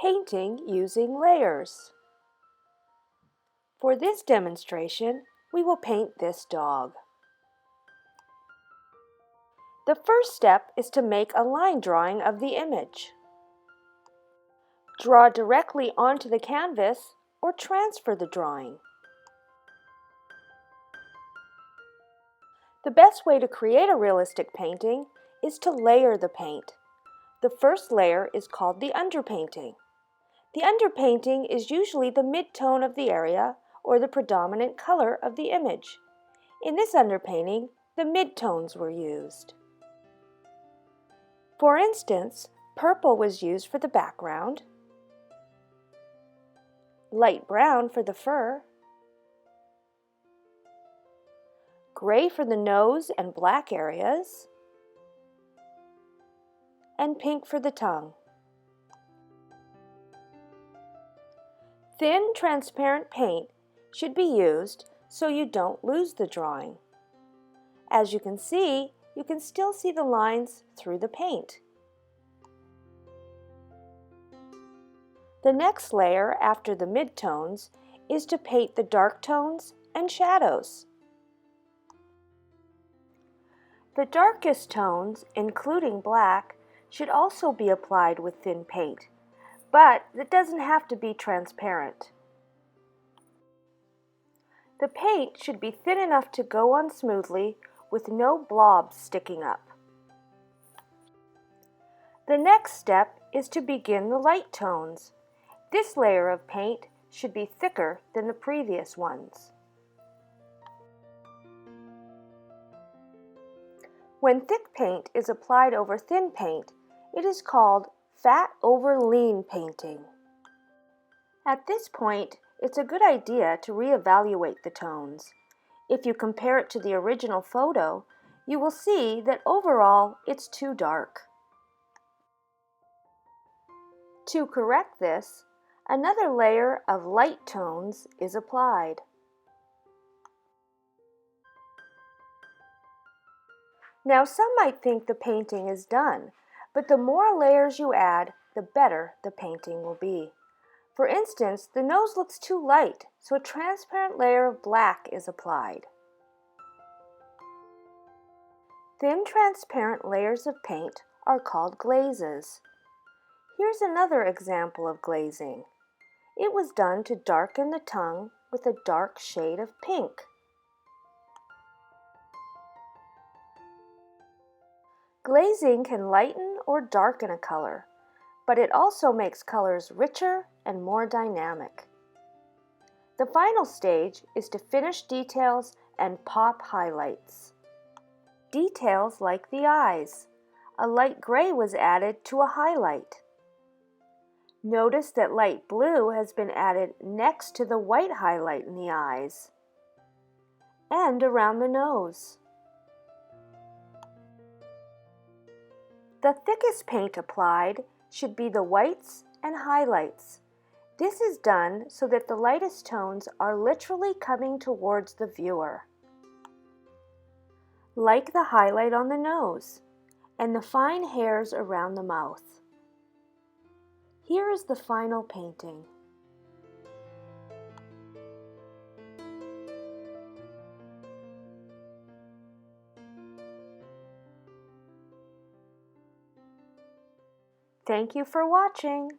Painting using layers. For this demonstration, we will paint this dog. The first step is to make a line drawing of the image. Draw directly onto the canvas or transfer the drawing. The best way to create a realistic painting is to layer the paint. The first layer is called the underpainting. The underpainting is usually the mid-tone of the area or the predominant color of the image. In this underpainting, the mid-tones were used. For instance, purple was used for the background, light brown for the fur, gray for the nose and black areas, and pink for the tongue. Thin, transparent paint should be used so you don't lose the drawing. As you can still see the lines through the paint. The next layer after the midtones is to paint the dark tones and shadows. The darkest tones, including black, should also be applied with thin paint, but it doesn't have to be transparent. The paint should be thin enough to go on smoothly with no blobs sticking up. The next step is to begin the light tones. This layer of paint should be thicker than the previous ones. When thick paint is applied over thin paint, it is called fat over lean painting. At this point, it's a good idea to reevaluate the tones. If you compare it to the original photo, you will see that overall it's too dark. To correct this, another layer of light tones is applied. Now some might think the painting is done, but the more layers you add, the better the painting will be. For instance, the nose looks too light, so a transparent layer of black is applied. Thin, transparent layers of paint are called glazes. Here's another example of glazing. It was done to darken the tongue with a dark shade of pink. Glazing can lighten or darken a color, but it also makes colors richer and more dynamic. The final stage is to finish details and pop highlights. Details like the eyes. A light gray was added to a highlight. Notice that light blue has been added next to the white highlight in the eyes and around the nose. The thickest paint applied should be the whites and highlights. This is done so that the lightest tones are literally coming towards the viewer. Like the highlight on the nose and the fine hairs around the mouth. Here is the final painting. Thank you for watching.